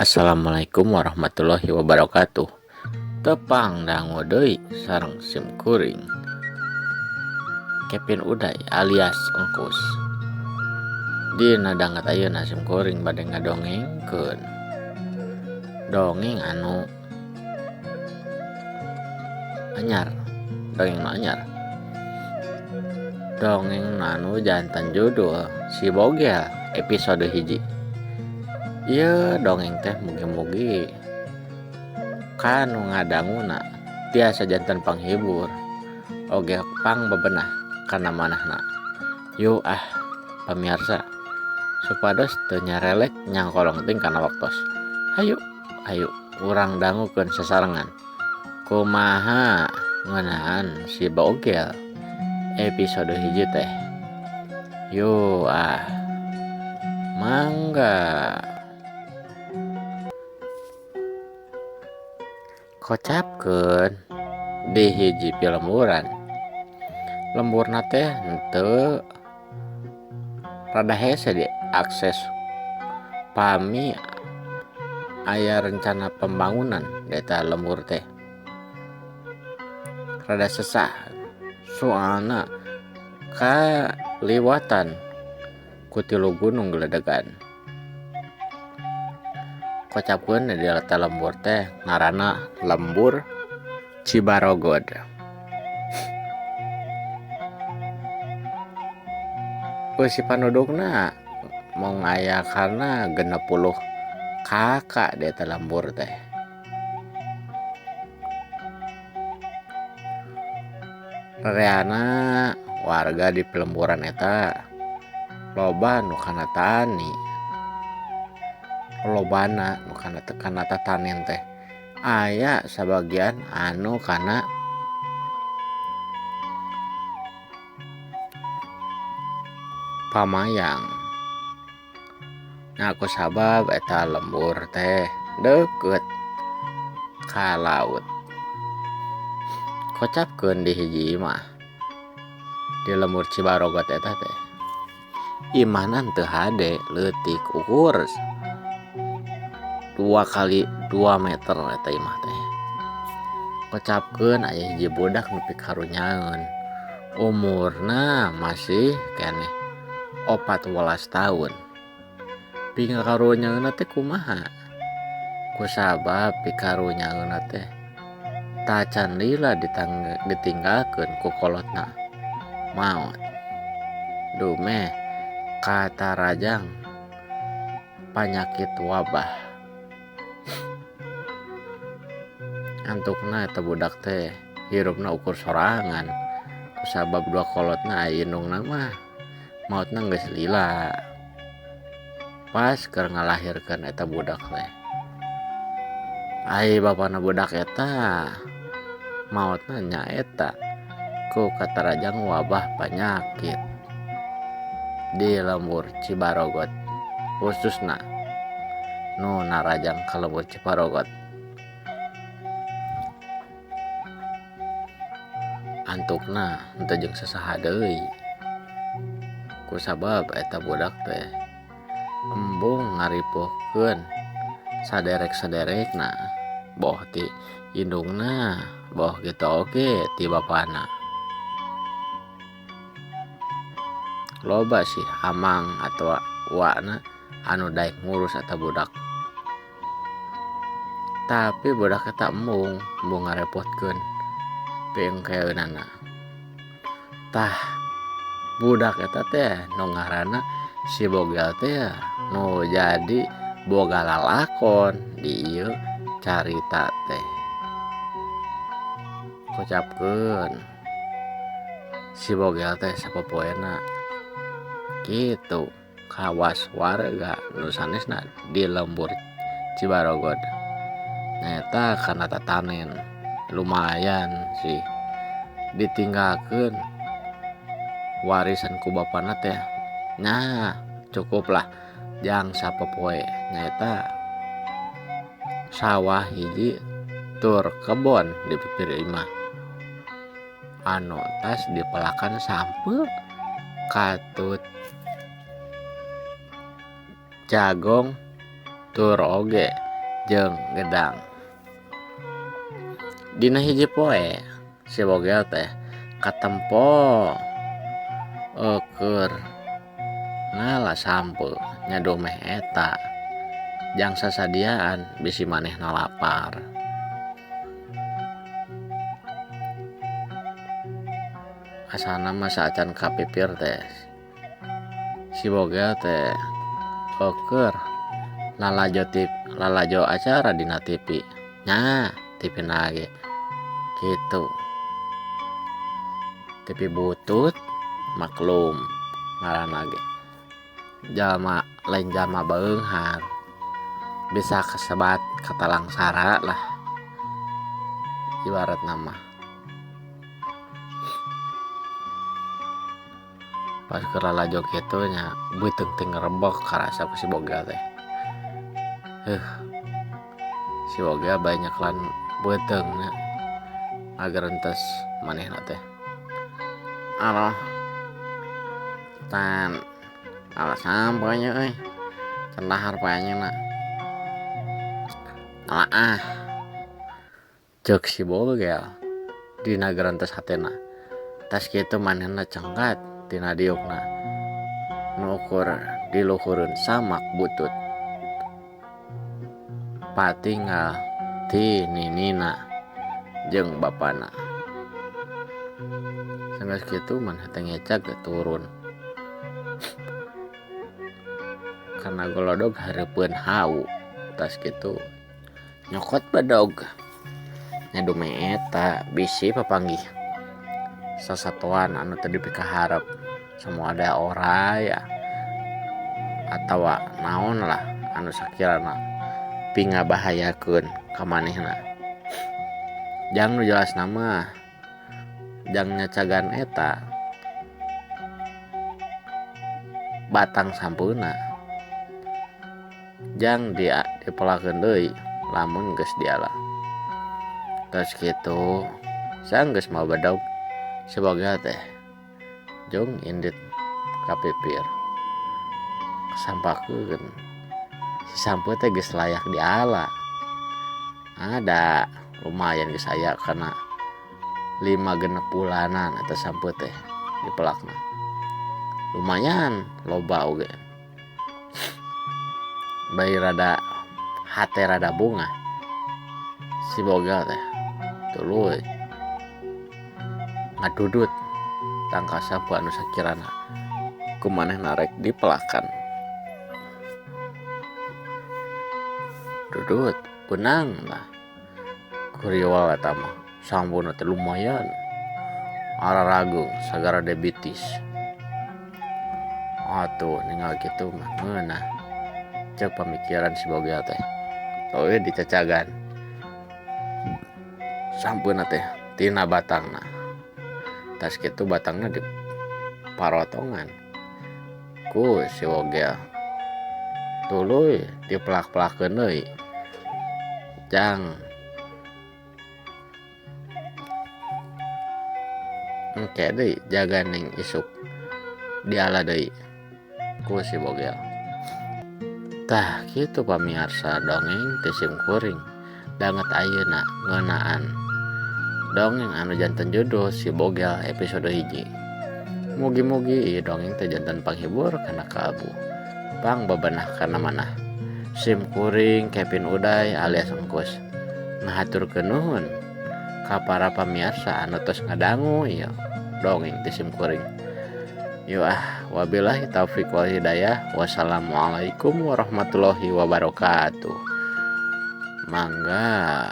Assalamualaikum warahmatullahi wabarakatuh. Tepang dangu deui sareng sim kuring. Kevin Uday alias Engkus. Dina dangat ayeuna sim kuring bade ngadongengkeun. Dongeng anu anyar. Dongeng anu jantan judul Si Bogel episode hiji. Ieu dongeng teh mugi-mugi kanu ngadanguna tiasa jantan panghibur oge pang bebenah kana manahna. Yuk pamirsa supados teu nyarelek nyangkolong ting kana waktos. Hayu urang dangukeun sasarengan. Kumaha ngeunaan Si Bogel episode hiji teh. Yuk mangga. Kocapkeun di hiji pilemburan. Lemburna teh henteu rada hese diakses pami aya rencana pembangunan eta lembur teh. Rada sesah soalna kaliwatan ku tilu gunung geledegan. Kocapkeun di eta lembur teh ngaranna Lembur Cibarogod. Si panudukna mung aya kana 60 kakak di eta lembur teh. Rereana warga di pelemburan eta loba nu kana tani. Lobana nu kana tatanen teh aya sabagian anu kana pamayang. Nah kusabab eta lembur teh deukeut ka laut. Kocapkeun di hiji imah di lembur Cibarogod eta teh imahna teu hade leutik ukur 2x2 meter eta imah teh. Kocapkeun aya hiji budak nu pikarunyaeun umurna masih keneh 14 tahun. Pikarunyaeunna teh kumaha? Kusabab pikarunyaeunna teh tacan lila ditinggalkeun ku kolotna maot. Dumeh katarajang panyakit wabah. Antukna eta budak teh hirupna ukur sorangan kusabab dua kolotna aya indungna mah maotna geus lila. Pas keur ngalahirkeun eta budak teh ai bapana budak eta maotna nyaeta ku katarajang wabah panyakit di lembur Cibarogod, khususna nu narajang ka lembur Cibarogod. Antukna henteu jeung sasaha deui kusabab eta budak teh embung ngaripuhkeun saderek-saderekna boh ti indungna boh kitu oge ti bapana. Loba sih amang atawa uwana anu daek ngurus eta budak. Tapi budak eta embung ngarepotkeun pengkeunana. Tah budak eta teh nu ngaranna Si Bogel teh nu jadi boga lalakon di ieu carita teh. Kocapkeun Si Bogel teh sapopoena kitu kawas warga nu sanesna di lembur Cibarogod. Eta kana tatanen lumayan sih ditinggalkeun warisan ku bapana teh. Nah cukup lah jang sapopoe nyaeta sawah hiji tur kebon di pipir imah anu tas dipelakan sampeu katut jagong tur oge jeung gedang. Dina hiji poe si Bogel teh katempo keur ngala sampe nya domeh eta jang sasadiaan bisi manehna lapar. Asana mah saacan kapipir teh si Bogel teh keur lalajo acara dina TV nya TV nage gitu. TV butut maklum ngaranna ge jalma lain jalma beunghar bisa kesebat katalangsara lah ibarat nama. Pas keur lalajo kitu nya beuteung teh ngerebek karasa ku si Bogel teh. Si Bogel banyak lan beuteung nya ngagerentes manehna teh. Aloh tan alasan pokoknya cenah harpanya cek si Bogel dina gerantes hatena tas kitu manehna cengkat tina diukna nu ukur diluhureun samak butut patinggal ti ninina jeung bapana. Sanggeus kitu maneh teh ngecag turun karena golodog hareupeun hau tas kitu nyokot badog nya domeh eta bisi papanggih sasatuan anu teu dipikaharep semua ada oray ya atawa naon lah anu sakirana pingabahayakeun ka manehna. Jang nu jelas nama jang nyacagan eta batang sampeuna jang dia dipelakeun deui lamun geus dialah. Terus kitu sanggeus mau badog si Bogel teh jeung indit kapipir sampakeun si sampo teh geus layak diala. Ada lumayan geus aya kana 5 genep bulanan eta sampo teh dipelakna. Lumayan loba oge. Bayi rada hate rada bunga si Bogel teh tuluy ngadudut tangka sampo anu sakirana kumanehna rek dipelakan. Dudut benang lah kuriwal eta mah sambuna teh lumayan araragung sagara diabetes. Atuh ninggal kitu mah meunah cek pamikiran si Bogel teh oe dicacagan sampuna teh tina batangna tas kitu batangna diparotongan ku si Bogel tuluy dipelak-pelakeun deui jang engke deui jaga ning isuk diala deui ku si Bogel. Tah kitu pamirsa dongeng teh sim kuring danget ayeuna ngeunaan dongeng anu janten judul si Bogel episode 1. Mugi-mugi ieu dongeng teh janten panghibur kana kalbu pang bebenah kana manah. Sim kuring Kevin Uday alias Engkus ngahaturkeun nuhun ka para pamirsa anu tos ngadangu ieu dongeng teh sim kuring. Wabillahi taufiq wal hidayah. Wassalamualaikum warahmatullahi wabarakatuh. Mangga